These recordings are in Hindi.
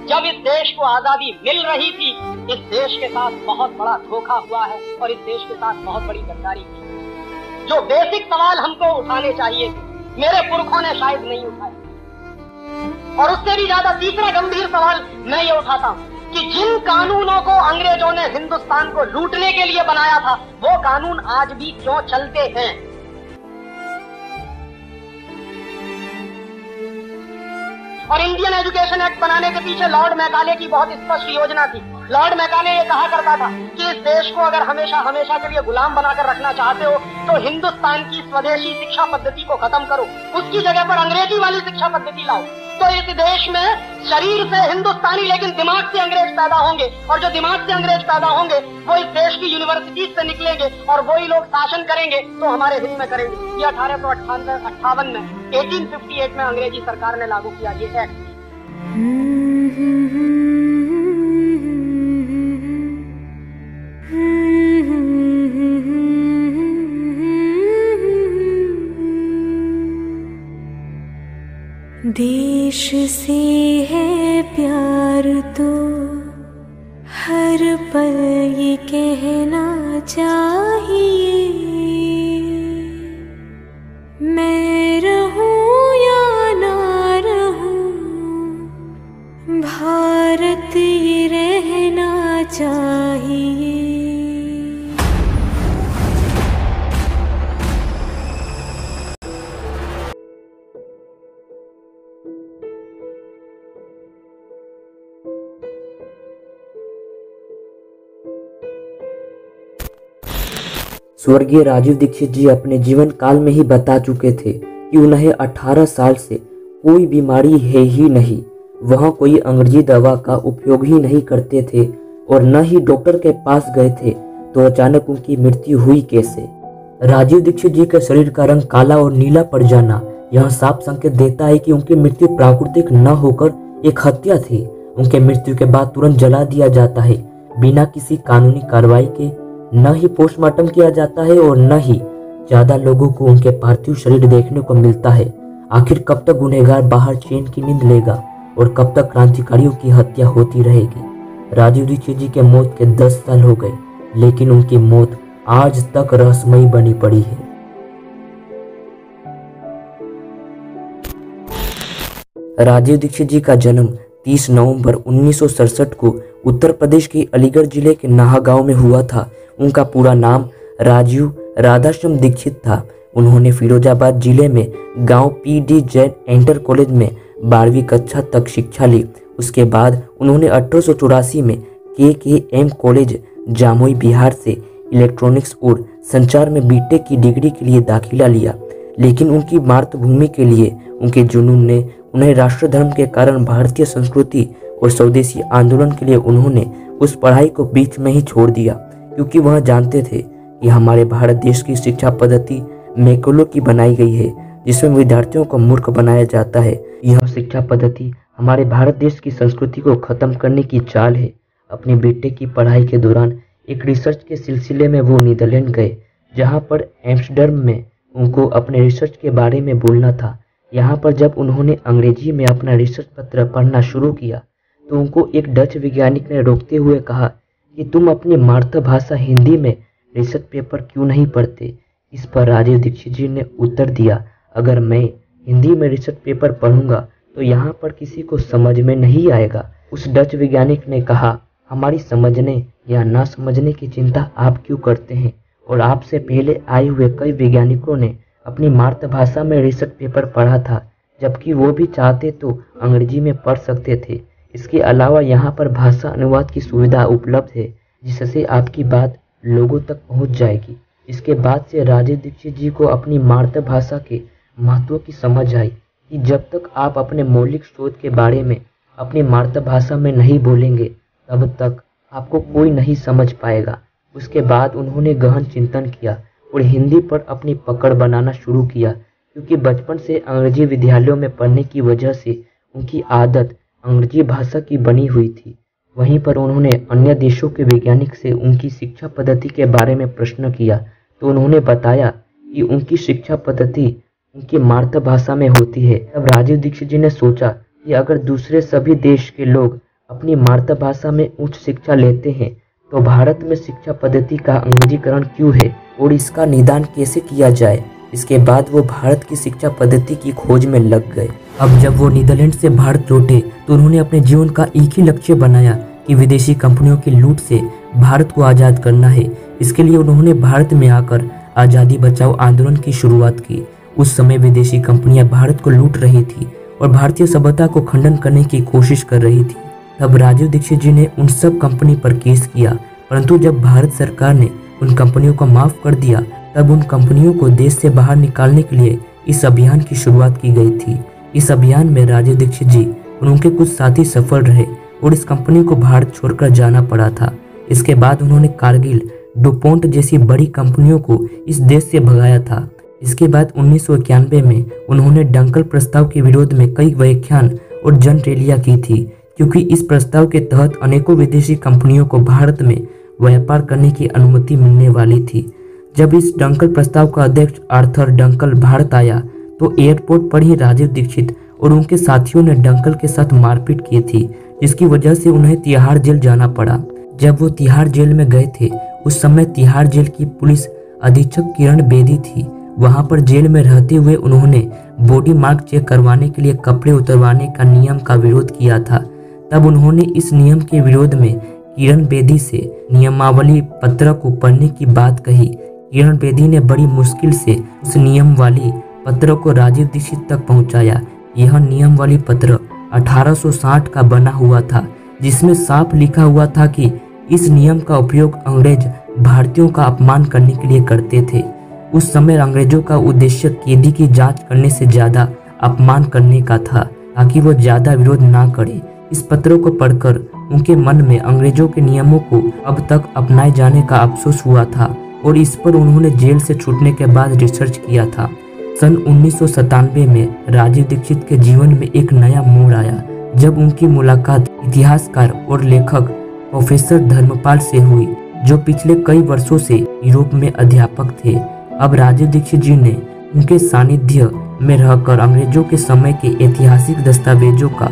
जब इस देश को आजादी मिल रही थी, इस देश के साथ बहुत बड़ा धोखा हुआ है और इस देश के साथ बहुत बड़ी गद्दारी की। जो बेसिक सवाल हमको उठाने चाहिए थे, मेरे पुरखों ने शायद नहीं उठाए। और उससे भी ज्यादा तीसरा गंभीर सवाल मैं ये उठाता हूं कि जिन कानूनों को अंग्रेजों ने हिंदुस्तान को लूटने के लिए बनाया था, वो कानून आज भी क्यों चलते हैं? और इंडियन एजुकेशन एक्ट बनाने के पीछे लॉर्ड मैकाले की बहुत स्पष्ट योजना थी। लॉर्ड मैकाले ये कहा करता था कि इस देश को अगर हमेशा हमेशा के लिए गुलाम बनाकर रखना चाहते हो तो हिंदुस्तान की स्वदेशी शिक्षा पद्धति को खत्म करो, उसकी जगह पर अंग्रेजी वाली शिक्षा पद्धति लाओ। तो इस देश में शरीर से हिंदुस्तानी लेकिन दिमाग से अंग्रेज पैदा होंगे, और जो दिमाग से अंग्रेज पैदा होंगे वो इस देश की यूनिवर्सिटी से निकलेंगे और वही लोग शासन करेंगे तो हमारे हित में करेंगे। ये 1858 में 1858 में अंग्रेजी सरकार ने लागू किया ये एक्ट। देश से है प्यार तो हर पल ये कहना चाहिए, मैं रहूं या ना रहूं, भारत ये रहना चाहिए। स्वर्गीय राजीव दीक्षित जी अपने जीवन काल में ही बता चुके थे कि उन्हें 18 साल से कोई बीमारी है ही नहीं। वह कोई अंग्रेजी दवा का उपयोग ही नहीं करते थे और न ही डॉक्टर के पास गए थे, तो अचानक उनकी मृत्यु हुई कैसे? राजीव दीक्षित जी के शरीर का रंग काला और नीला पड़ जाना यह साफ संकेत देता है कि उनकी मृत्यु प्राकृतिक न होकर एक हत्या थी। उनके मृत्यु के बाद तुरंत जला दिया जाता है, बिना किसी कानूनी कार्रवाई के। न ही पोस्टमार्टम किया जाता है और न ही ज्यादा लोगों को उनके पार्थिव शरीर देखने को मिलता है। आखिर कब तक गुनहगार बाहर चैन की नींद लेगा और कब तक क्रांतिकारियों की हत्या होती रहेगी? राजीव दीक्षित जी के मौत के 10 साल हो गए, लेकिन उनकी मौत आज तक रहस्यमयी बनी पड़ी है। राजीव दीक्षित जी का जन्म 30 नवंबर 1967 को उत्तर प्रदेश के अलीगढ़ जिले के नाहा गांव में हुआ था। उनका पूरा नाम राजीव राधाश्याम दीक्षित था। उन्होंने फिरोजाबाद जिले में गांव पी.डी. जैन इंटर कॉलेज में 12वीं कक्षा तक शिक्षा ली। उसके बाद उन्होंने 1884 में के.एम. कॉलेज जामुई बिहार से इलेक्ट्रॉनिक्स और संचार में बीटेक की डिग्री के लिए दाखिला लिया। लेकिन उनकी मातृभूमि के लिए उनके जुनून ने उन्हें राष्ट्र धर्म के कारण भारतीय संस्कृति और स्वदेशी आंदोलन के लिए उन्होंने उस पढ़ाई को बीच में ही छोड़ दिया, क्योंकि वह जानते थे कि हमारे भारत देश की शिक्षा पद्धति मैकुलों की बनाई गई है, जिसमें विद्यार्थियों को मूर्ख बनाया जाता है। यह शिक्षा पद्धति हमारे भारत देश की संस्कृति को खत्म करने की चाल है। अपने बेटे की पढ़ाई के दौरान एक रिसर्च के सिलसिले में वो नीदरलैंड गए, जहाँ पर एम्स्टर्डम में उनको अपने रिसर्च के बारे में बोलना था। यहाँ पर जब उन्होंने अंग्रेजी में अपना रिसर्च पत्र पढ़ना शुरू किया तो उनको एक डच वैज्ञानिक ने रोकते हुए कहा कि तुम अपनी मातृभाषा हिंदी में रिसर्च पेपर क्यों नहीं पढ़ते? इस पर राजीव दीक्षित जी ने उत्तर दिया, अगर मैं हिंदी में रिसर्च पेपर पढ़ूंगा तो यहाँ पर किसी को समझ में नहीं आएगा। उस डच वैज्ञानिक ने कहा, हमारी समझने या ना समझने की चिंता आप क्यों करते हैं? और आपसे पहले आए हुए कई वैज्ञानिकों ने अपनी मातृभाषा में रिसर्च पेपर पढ़ा था, जबकि वो भी चाहते तो अंग्रेजी में पढ़ सकते थे। इसके अलावा यहाँ पर भाषा अनुवाद की सुविधा उपलब्ध है, जिससे आपकी बात लोगों तक पहुँच जाएगी। इसके बाद से राजीव दीक्षित जी को अपनी मातृभाषा के महत्व की समझ आई कि जब तक आप अपने मौलिक शोध के बारे में अपनी मातृभाषा में नहीं बोलेंगे, तब तक आपको कोई नहीं समझ पाएगा। उसके बाद उन्होंने गहन चिंतन किया और हिंदी पर अपनी पकड़ बनाना शुरू किया, क्योंकि बचपन से अंग्रेजी विद्यालयों में पढ़ने की वजह से उनकी आदत अंग्रेजी भाषा की बनी हुई थी। वहीं पर उन्होंने अन्य देशों के वैज्ञानिक से उनकी शिक्षा पद्धति के बारे में प्रश्न किया तो उन्होंने बताया कि उनकी शिक्षा पद्धति उनकी मातृभाषा में होती है। तब राजीव दीक्षित जी ने सोचा कि अगर दूसरे सभी देश के लोग अपनी मातृभाषा में उच्च शिक्षा लेते हैं तो भारत में शिक्षा पद्धति का अंग्रेजीकरण क्यों है और इसका निदान कैसे किया जाए। इसके बाद वो भारत की शिक्षा पद्धति की खोज में लग गए। अब जब वो नीदरलैंड से भारत लौटे तो उन्होंने अपने जीवन का एक ही लक्ष्य बनाया कि विदेशी कंपनियों की लूट से भारत को आज़ाद करना है। इसके लिए उन्होंने भारत में आकर आज़ादी बचाओ आंदोलन की शुरुआत की। उस समय विदेशी कंपनियां भारत को लूट रही थी और भारतीय सभ्यता को खंडन करने की कोशिश कर रही थी। तब राजीव दीक्षित जी ने उन सब कंपनी पर केस किया, परंतु जब भारत सरकार ने उन कंपनियों को माफ कर दिया तब उन कंपनियों को देश से बाहर निकालने के लिए इस अभियान की शुरुआत की गई थी। इस अभियान में राजीव दीक्षित जी और उनके कुछ साथी सफल रहे और इस कंपनी को भारत छोड़कर जाना पड़ा था। इसके बाद उन्होंने कारगिल, डुपोंट जैसी बड़ी कंपनियों को इस देश से भगाया था। इसके बाद 1991 में उन्होंने डंकल प्रस्ताव के विरोध में कई व्याख्यान और जन रैलियां की थी, क्योंकि इस प्रस्ताव के तहत अनेकों विदेशी कंपनियों को भारत में व्यापार करने की अनुमति मिलने वाली थी। जब इस डंकल प्रस्ताव का अध्यक्ष आर्थर डंकल भारत आया तो एयरपोर्ट पर ही राजीव दीक्षित और उनके साथियों ने डंकल के साथ मारपीट की थी, जिसकी वजह से उन्हें तिहाड़ जेल जाना पड़ा। जब वो तिहाड़ जेल में गए थे उस समय तिहाड़ जेल की पुलिस अधीक्षक किरण बेदी थी। वहां पर जेल में रहते हुए उन्होंने बॉडी मार्क चेक करवाने के लिए कपड़े उतरवाने का नियम का विरोध किया था। तब उन्होंने इस नियम के विरोध में किरण बेदी से नियमावली पत्र को पढ़ने की बात कही। किरण बेदी ने बड़ी मुश्किल से उस नियमावली पत्र को राजीव दीक्षित तक पहुंचाया। यह नियमावली पत्र 1860 का बना हुआ था, जिसमें साफ लिखा हुआ था कि इस नियम का उपयोग अंग्रेज भारतीयों का अपमान करने के लिए करते थे। उस समय अंग्रेजों का उद्देश्य कैदी की जांच करने से ज्यादा अपमान करने का था, ताकि वो ज्यादा विरोध ना करे। इस पत्र को पढ़कर उनके मन में अंग्रेजों के नियमों को अब तक अपनाए जाने का अफसोस हुआ था और इस पर उन्होंने जेल से छूटने के बाद रिसर्च किया था। सन 1997 में राजीव दीक्षित के जीवन में एक नया मोड़ आया जब उनकी मुलाकात इतिहासकार और लेखक प्रोफेसर धर्मपाल से हुई, जो पिछले कई वर्षों से यूरोप में अध्यापक थे। अब राजीव दीक्षित जी ने उनके सानिध्य में रहकर अंग्रेजों के समय के ऐतिहासिक दस्तावेजों का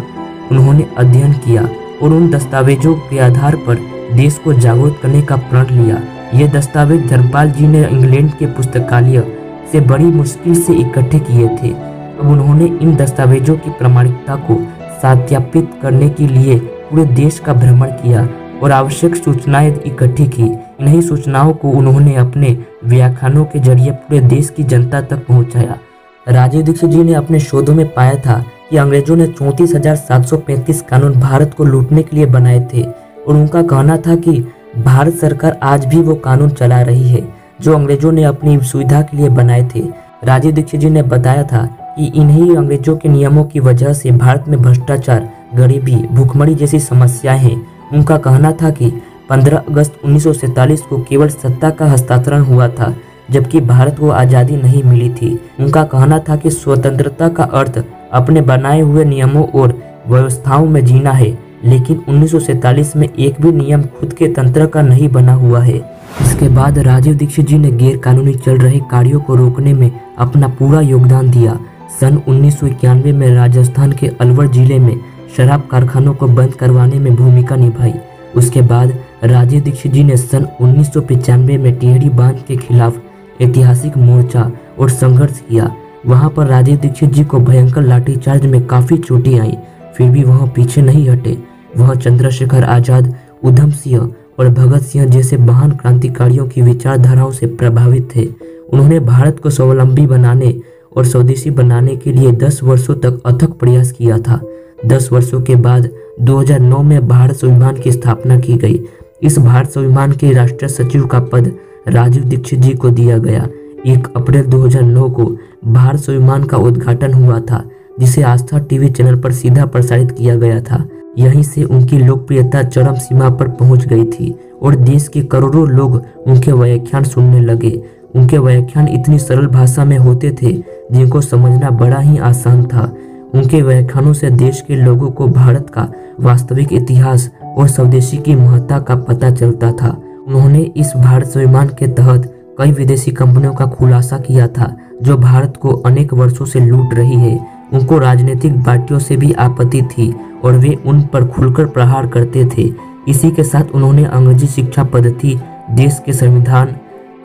उन्होंने अध्ययन किया और उन दस्तावेजों के आधार पर देश को जागरूक करने का प्रण लिया। ये दस्तावेज धर्मपाल जी ने इंग्लैंड के पुस्तकालय से बड़ी मुश्किल से इकट्ठे किए थे। अब उन्होंने इन दस्तावेजों की प्रामाणिकता को सत्यापित करने के लिए पूरे देश का भ्रमण किया और आवश्यक सूचनाएं इकट्ठी की। इन्हीं सूचनाओं को उन्होंने अपने व्याख्यानों के जरिए पूरे देश की जनता तक पहुंचाया। राजीव दीक्षित जी ने अपने शोधों में पाया था कि अंग्रेजों ने 34,735 कानून भारत को लूटने के लिए बनाए थे और उनका कहना था कि भारत सरकार आज भी वो कानून चला रही है जो अंग्रेजों ने अपनी सुविधा के लिए बनाए थे। राजीव दीक्षित जी ने बताया था कि इन्हीं अंग्रेजों के नियमों की वजह से भारत में भ्रष्टाचार, गरीबी, भूखमरी जैसी समस्याएं हैं। उनका कहना था कि 15 अगस्त 1947 को केवल सत्ता का हस्तांतरण हुआ था, जबकि भारत को आज़ादी नहीं मिली थी। उनका कहना था कि स्वतंत्रता का अर्थ अपने बनाए हुए नियमों और व्यवस्थाओं में जीना है, लेकिन 1947 में एक भी नियम खुद के तंत्र का नहीं बना हुआ है। इसके बाद राजीव दीक्षित जी ने गैर कानूनी चल रहे कार्यों को रोकने में अपना पूरा योगदान दिया। सन 1991 में राजस्थान के अलवर जिले में शराब कारखानों को बंद करवाने में भूमिका निभाई। उसके बाद राजीव दीक्षित जी ने सन 1995 में टिहरी बांध के खिलाफ ऐतिहासिक मोर्चा और संघर्ष किया। वहां पर राजीव दीक्षित जी को भयंकर लाठीचार्ज में काफी चोटें आई, फिर भी वह पीछे नहीं हटे। वह चंद्रशेखर आजाद, उधम सिंह और भगत सिंह जैसे महान क्रांतिकारियों की विचारधाराओं से प्रभावित थे। उन्होंने भारत को स्वावलंबी बनाने और स्वदेशी बनाने के लिए 10 वर्षों तक अथक प्रयास किया था। 10 वर्षों के बाद 2009 में भारत स्वाभिमान की स्थापना की गई। इस भारत स्वाभिमान के राष्ट्रीय सचिव का पद राजीव दीक्षित जी को दिया गया। 1 अप्रैल 2009 को भारत स्वाभिमान का उद्घाटन हुआ था, जिसे आस्था टीवी चैनल पर सीधा प्रसारित किया गया था। यहीं से उनकी लोकप्रियता चरम सीमा पर पहुंच गई थी और देश के करोड़ों लोग उनके व्याख्यान सुनने लगे। उनके व्याख्यान इतनी सरल भाषा में होते थे जिनको समझना बड़ा ही आसान था। उनके व्याख्यानों से देश के लोगों को भारत का वास्तविक इतिहास और स्वदेशी की महत्ता का पता चलता था। उन्होंने इस भारत स्वाभिमान के तहत कई विदेशी कंपनियों का खुलासा किया था जो भारत को अनेक वर्षों से लूट रही है। उनको राजनीतिक पार्टियों से भी आपत्ति थी और वे उन पर खुलकर प्रहार करते थे। इसी के साथ उन्होंने अंग्रेजी शिक्षा पद्धति, देश के संविधान,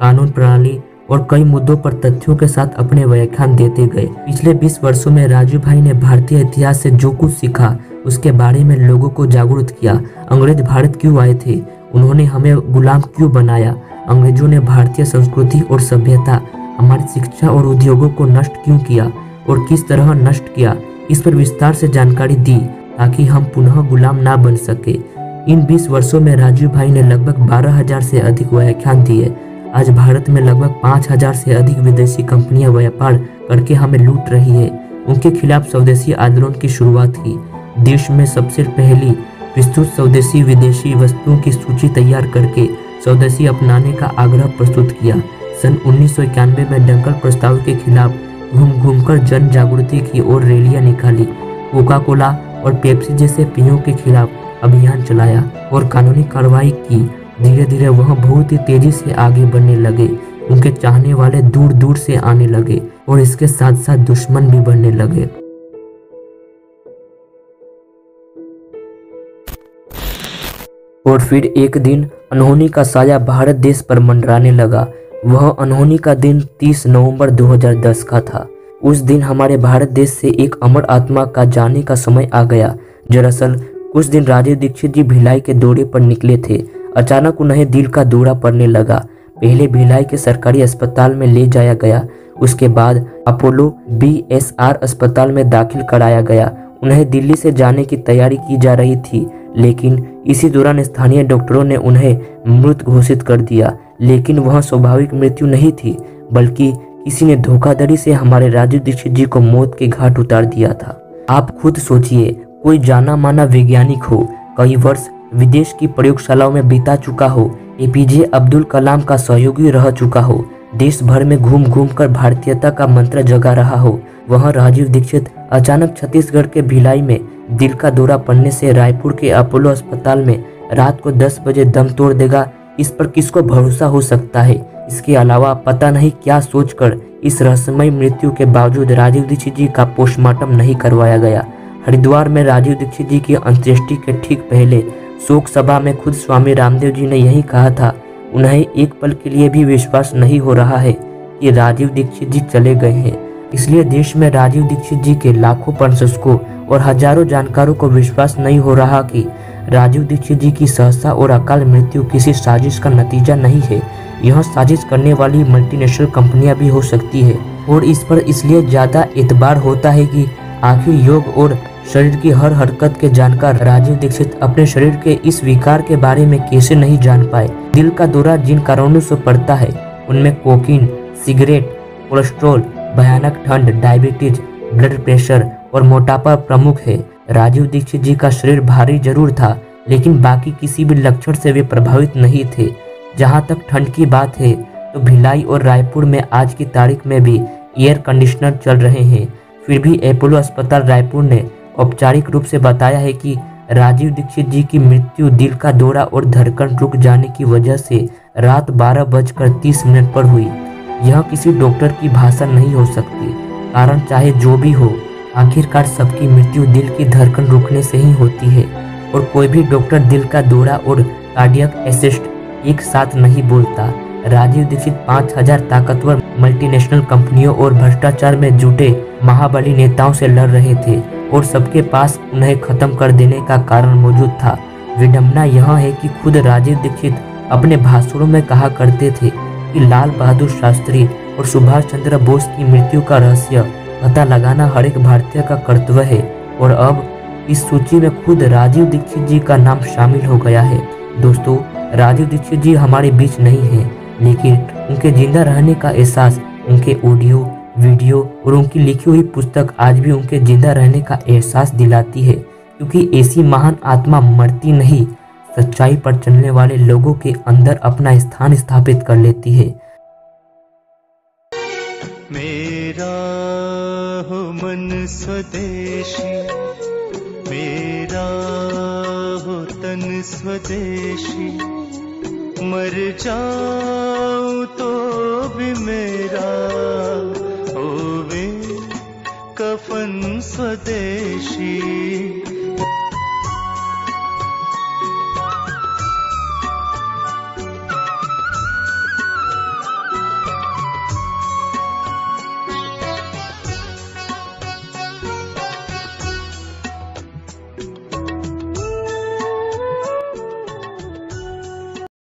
कानून प्रणाली और कई मुद्दों पर तथ्यों के साथ अपने व्याख्यान देते गए। पिछले 20 वर्षों में राजू भाई ने भारतीय इतिहास से जो कुछ सीखा उसके बारे में लोगों को जागरूक किया। अंग्रेज भारत क्यों आए थे, उन्होंने हमें गुलाम क्यों बनाया, अंग्रेजों ने भारतीय संस्कृति और सभ्यता, हमारी शिक्षा और उद्योगों को नष्ट क्यों किया और किस तरह नष्ट किया, इस पर विस्तार से जानकारी दी ताकि हम पुनः गुलाम ना बन सके। इन 20 वर्षों में राजू भाई ने लगभग 12,000 से अधिक व्याख्यान दिए। आज भारत में लगभग 5,000 से अधिक विदेशी कंपनियां व्यापार करके हमें लूट रही है। उनके खिलाफ स्वदेशी आंदोलन की शुरुआत की। देश में सबसे पहली विस्तृत स्वदेशी विदेशी वस्तुओं की सूची तैयार करके स्वदेशी अपनाने का आग्रह प्रस्तुत किया। सन 1991 में दंगल प्रस्ताव के खिलाफ घूम घूमकर जन जागृति की ओर रैलियां निकाली। कोका कोला और पेप्सी जैसे पेयों के खिलाफ अभियान चलाया और कानूनी कार्रवाई की। धीरे धीरे वह बहुत ही तेजी से आगे बढ़ने लगे। उनके चाहने वाले दूर दूर से आने लगे और इसके साथ साथ दुश्मन भी बनने लगे। और फिर एक दिन अनहोनी का साया भारत देश पर मंडराने लगा। वह अनहोनी का दिन 30 नवंबर 2010 का था। उस दिन हमारे भारत देश से एक अमर आत्मा का जाने का समय आ गया। दरअसल कुछ दिन राजीव दीक्षित जी भिलाई के दौरे पर निकले थे। अचानक उन्हें दिल का दौरा पड़ने लगा। पहले भिलाई के सरकारी अस्पताल में ले जाया गया, उसके बाद अपोलो BSR अस्पताल में दाखिल कराया गया। उन्हें दिल्ली से जाने की तैयारी की जा रही थी, लेकिन इसी दौरान स्थानीय डॉक्टरों ने उन्हें मृत घोषित कर दिया। लेकिन वह स्वाभाविक मृत्यु नहीं थी, बल्कि किसी ने धोखाधड़ी से हमारे राजीव दीक्षित जी को मौत के घाट उतार दिया था। आप खुद सोचिए, कोई जाना माना वैज्ञानिक हो, कई वर्ष विदेश की प्रयोगशालाओं में बिता चुका हो, APJ अब्दुल कलाम का सहयोगी रह चुका हो, देश भर में घूम घूम कर भारतीयता का मंत्र जगा रहा हो, वह राजीव दीक्षित अचानक छत्तीसगढ़ के भिलाई में दिल का दौरा पड़ने से रायपुर के अपोलो अस्पताल में रात को 10 बजे दम तोड़ देगा, इस पर किसको भरोसा हो सकता है। इसके अलावा पता नहीं क्या सोचकर इस रहस्यमय मृत्यु के बावजूद राजीव दीक्षित जी का पोस्टमार्टम नहीं करवाया गया। हरिद्वार में राजीव दीक्षित जी की अंत्येष्टि के ठीक पहले शोक सभा में खुद स्वामी रामदेव जी ने यही कहा था। उन्हें एक पल के लिए भी विश्वास नहीं हो रहा है कि राजीव दीक्षित जी चले गए हैं। इसलिए देश में राजीव दीक्षित जी के लाखों प्रशंसकों और हजारों जानकारों को विश्वास नहीं हो रहा कि राजीव दीक्षित जी की सहसा और अकाल मृत्यु किसी साजिश का नतीजा नहीं है। यह साजिश करने वाली मल्टीनेशनल कंपनियां भी हो सकती है और इस पर इसलिए ज्यादा एतबार होता है कि आखिर योग और शरीर की हर हरकत के जानकार राजीव दीक्षित अपने शरीर के इस विकार के बारे में कैसे नहीं जान पाए। दिल का दौरा जिन कारणों से पड़ता है उनमें कोकीन, सिगरेट, कोलेस्ट्रॉल, भयानक ठंड, डायबिटीज, ब्लड प्रेशर और मोटापा प्रमुख है। राजीव दीक्षित जी का शरीर भारी जरूर था, लेकिन बाकी किसी भी लक्षण से वे प्रभावित नहीं थे। जहां तक ठंड की बात है तो भिलाई और रायपुर में आज की तारीख में भी एयर कंडीशनर चल रहे हैं। फिर भी अपोलो अस्पताल रायपुर ने औपचारिक रूप से बताया है कि राजीव दीक्षित जी की मृत्यु दिल का दौरा और धड़कन रुक जाने की वजह से रात 12:30 पर हुई। यह किसी डॉक्टर की भाषा नहीं हो सकती। कारण चाहे जो भी हो, आखिरकार सबकी मृत्यु दिल की धड़कन रुकने से ही होती है और कोई भी डॉक्टर दिल का दौरा और कार्डियक असिस्ट एक साथ नहीं बोलता। राजीव दीक्षित 5000 ताकतवर मल्टीनेशनल कंपनियों और भ्रष्टाचार में जुटे महाबली नेताओं से लड़ रहे थे और सबके पास उन्हें खत्म कर देने का कारण मौजूद था। विडंबना यह है कि खुद राजीव दीक्षित अपने भाषणों में कहा करते थे कि लाल बहादुर शास्त्री और सुभाष चंद्र बोस की मृत्यु का रहस्य पता लगाना हर एक भारतीय का कर्तव्य है। और अब इस सूची में खुद राजीव दीक्षित जी का नाम शामिल हो गया है। दोस्तों, राजीव दीक्षित जी हमारे बीच नहीं है, लेकिन उनके जिंदा रहने का एहसास, उनके ऑडियो, वीडियो और उनकी लिखी हुई पुस्तक आज भी उनके जिंदा रहने का एहसास दिलाती है, क्योंकि ऐसी महान आत्मा मरती नहीं, सच्चाई पर चलने वाले लोगों के अंदर अपना स्थान स्थापित कर लेती है। मेरा हो मन स्वदेशी, मेरा हो तन स्वदेशी, मर जाऊं तो भी मेरा होवे कफन स्वदेशी।